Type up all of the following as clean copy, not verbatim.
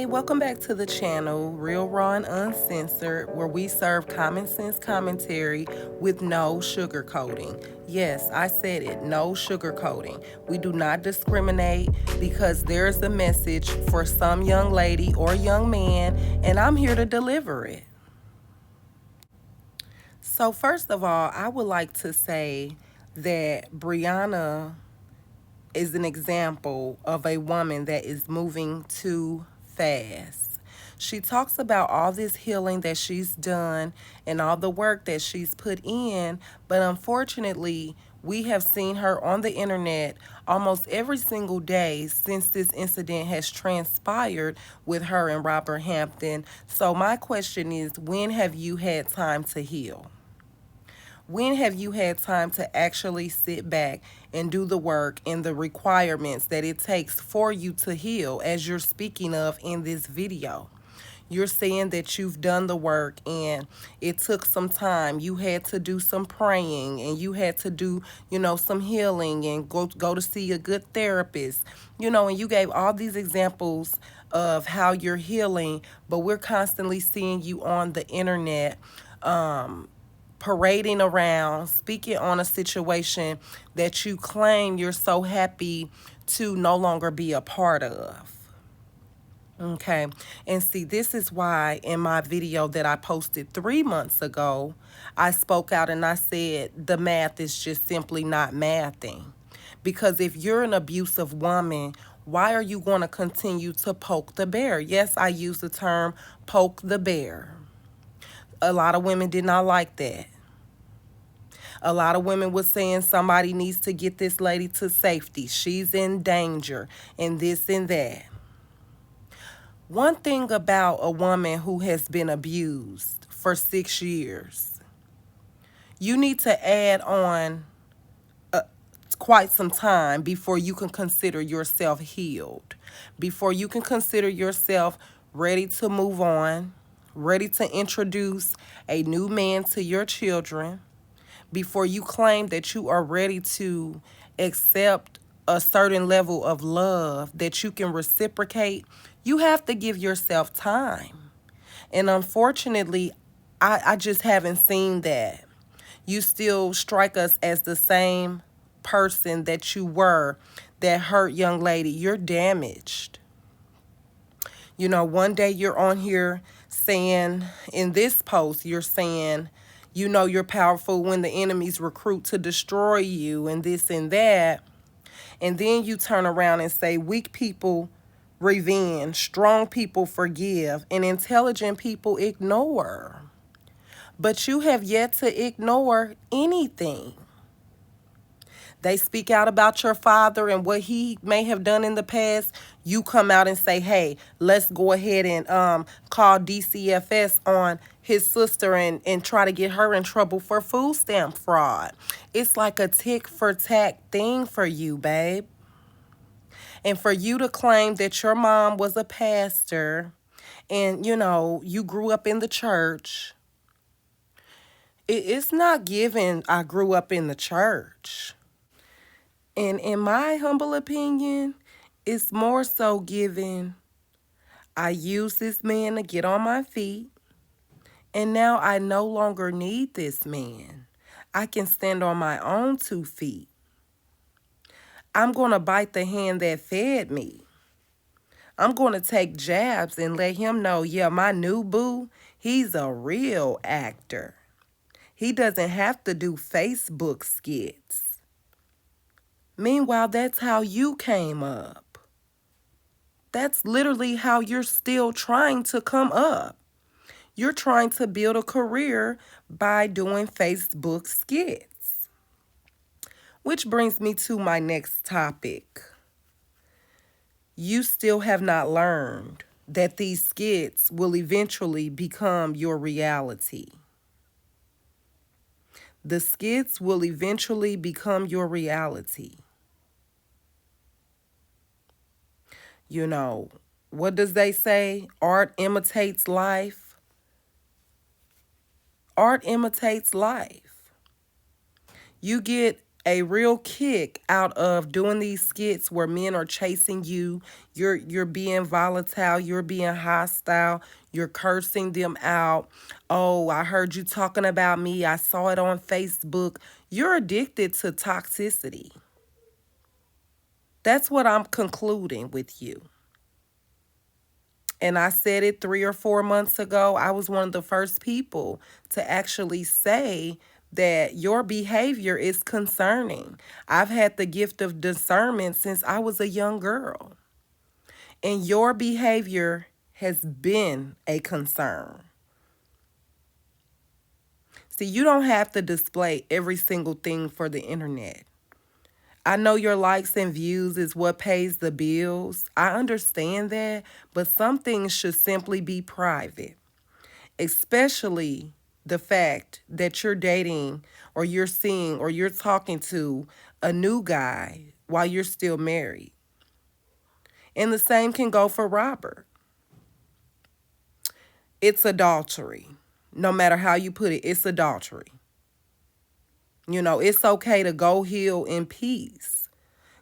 Welcome back to the channel, Real Raw and Uncensored, where we serve common sense commentary with no sugarcoating. Yes, I said it, no sugarcoating. We do not discriminate because there's a message for some young lady or young man, and I'm here to deliver it. So, first of all, I would like to say that Briana is an example of a woman that is moving too fast. She talks about all this healing that she's done and all the work that she's put in, but unfortunately, we have seen her on the internet almost every single day since this incident has transpired with her and Robert Hampton. So my question is, when have you had time to heal? When have you had time to actually sit back and do the work and the requirements that it takes for you to heal, as you're speaking of in this video? You're saying that you've done the work and it took some time. You had to do some praying and you had to do, some healing and go to see a good therapist. And you gave all these examples of how you're healing, but we're constantly seeing you on the internet parading around, speaking on a situation that you claim you're so happy to no longer be a part of. Okay, and see, this is why in my video that I posted 3 months ago, I spoke out and I said the math is just simply not mathing. Because if you're an abusive woman, why are you going to continue to poke the bear? Yes, I use the term poke the bear. A lot of women did not like that. A lot of women were saying somebody needs to get this lady to safety. She's in danger and this and that. One thing about a woman who has been abused for 6 years, you need to add on quite some time before you can consider yourself healed, before you can consider yourself ready to move on, ready to introduce a new man to your children, before you claim that you are ready to accept a certain level of love that you can reciprocate. You have to give yourself time. And unfortunately, I just haven't seen that. You still strike us as the same person that you were that hurt young lady. You're damaged. One day you're on here saying, in this post, you're saying, you're powerful when the enemies recruit to destroy you and this and that. And then you turn around and say weak people revenge, strong people forgive, and intelligent people ignore. But you have yet to ignore anything. They speak out about your father and what he may have done in the past. You come out and say, hey, let's go ahead and call DCFS on his sister and try to get her in trouble for food stamp fraud. It's like a tick for tack thing for you, babe. And for you to claim that your mom was a pastor and, you grew up in the church, it's not given I grew up in the church. And in my humble opinion, it's more so given I used this man to get on my feet, and now I no longer need this man. I can stand on my own 2 feet. I'm going to bite the hand that fed me. I'm going to take jabs and let him know, yeah, my new boo, he's a real actor. He doesn't have to do Facebook skits. Meanwhile, that's how you came up. That's literally how you're still trying to come up. You're trying to build a career by doing Facebook skits. Which brings me to my next topic. You still have not learned that these skits will eventually become your reality. The skits will eventually become your reality. What does they say? Art imitates life. Art imitates life. You get a real kick out of doing these skits where men are chasing you. You're being volatile, you're being hostile, you're cursing them out. Oh, I heard you talking about me. I saw it on Facebook. You're addicted to toxicity. That's what I'm concluding with you. And I said it 3 or 4 months ago. I was one of the first people to actually say that your behavior is concerning. I've had the gift of discernment since I was a young girl. And your behavior has been a concern. See, you don't have to display every single thing for the internet. I know your likes and views is what pays the bills. I understand that, but some things should simply be private, especially the fact that you're dating or you're seeing or you're talking to a new guy while you're still married. And the same can go for Robert. It's adultery. No matter how you put it, it's adultery. You know, it's okay to go heal in peace.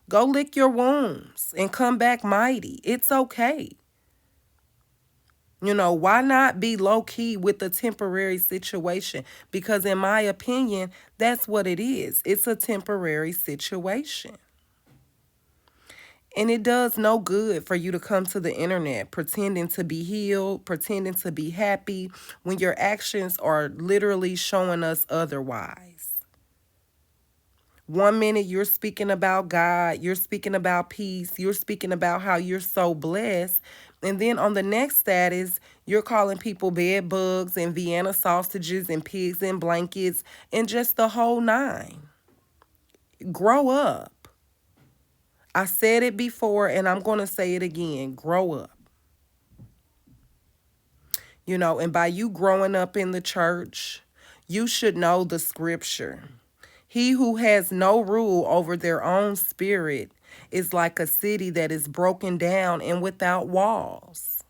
Go lick your wounds and come back mighty. It's okay. You know, why not be low-key with a temporary situation? Because in my opinion, that's what it is. It's a temporary situation. And it does no good for you to come to the internet pretending to be healed, pretending to be happy, when your actions are literally showing us otherwise. 1 minute you're speaking about God, you're speaking about peace, you're speaking about how you're so blessed. And then on the next status, you're calling people bed bugs and Vienna sausages and pigs in blankets and just the whole nine. Grow up. I said it before and I'm going to say it again. Grow up. You know, and by you growing up in the church, you should know the scripture. He who has no rule over their own spirit is like a city that is broken down and without walls.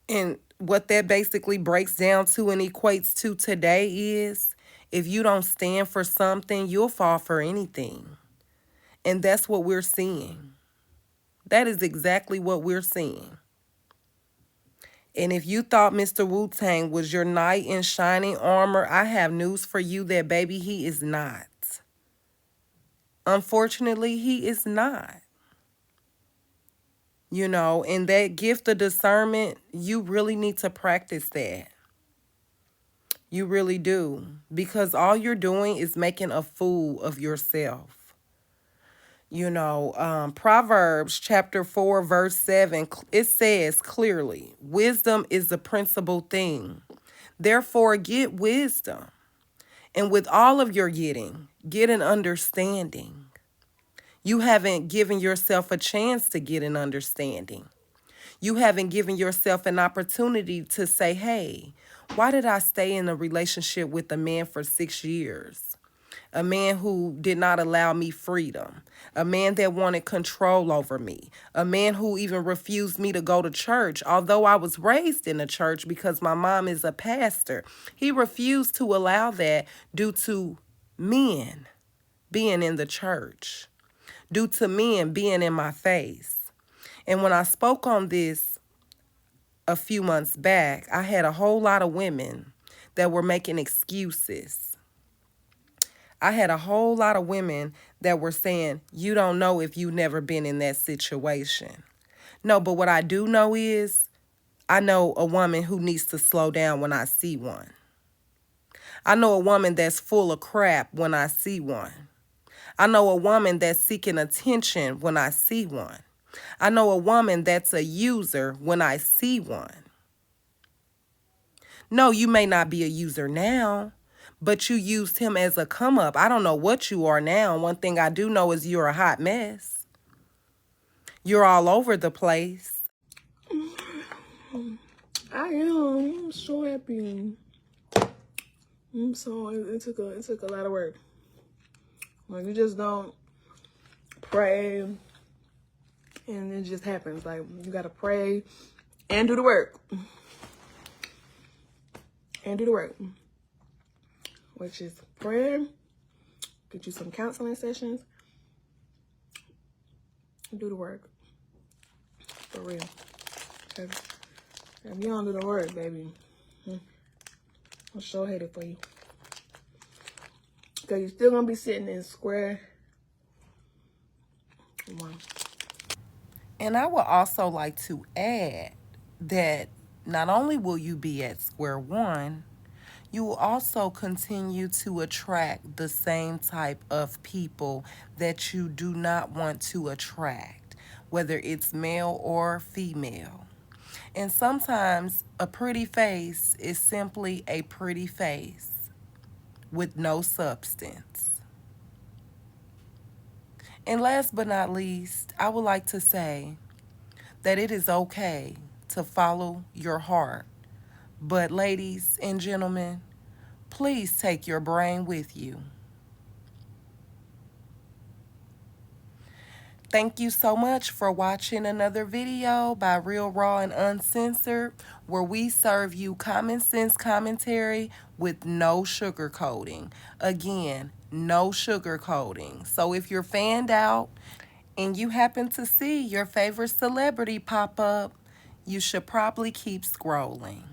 And what that basically breaks down to and equates to today is, if you don't stand for something, you'll fall for anything. And that's what we're seeing. That is exactly what we're seeing. And if you thought Mr. Wu-Tang was your knight in shining armor, I have news for you that, baby, he is not. Unfortunately, he is not. You know, and that gift of discernment, you really need to practice that. You really do. Because all you're doing is making a fool of yourself. You know, Proverbs chapter 4, verse 7, it says clearly, wisdom is the principal thing. Therefore, get wisdom. And with all of your getting, get an understanding. You haven't given yourself a chance to get an understanding. You haven't given yourself an opportunity to say, hey, why did I stay in a relationship with a man for 6 years? A man who did not allow me freedom. A man that wanted control over me. A man who even refused me to go to church. Although I was raised in a church because my mom is a pastor. He refused to allow that due to men being in the church. Due to men being in my face. And when I spoke on this a few months back, I had a whole lot of women that were making excuses. I had a whole lot of women that were saying, you don't know if you've never been in that situation. No, but what I do know is, I know a woman who needs to slow down when I see one. I know a woman that's full of crap when I see one. I know a woman that's seeking attention when I see one. I know a woman that's a user when I see one. No, you may not be a user now, but you used him as a come up. I don't know what you are now. One thing I do know is you're a hot mess. You're all over the place. I am. I'm so happy. It took a lot of work. Like, you just don't pray and it just happens. Like, you gotta pray and do the work. And do the work. Which is prayer get you some counseling sessions. Do the work. For real. If you don't do the work, baby, I'll sure hate it for you. Because you're still going to be sitting in square one. And I would also like to add that not only will you be at square one, you will also continue to attract the same type of people that you do not want to attract, whether it's male or female. And sometimes a pretty face is simply a pretty face with no substance. And last but not least, I would like to say that it is okay to follow your heart. But, ladies and gentlemen, please take your brain with you. Thank you so much for watching another video by Real Raw and Uncensored, where we serve you common sense commentary with no sugarcoating. Again, no sugarcoating. So if you're fanned out and you happen to see your favorite celebrity pop up, you should probably keep scrolling.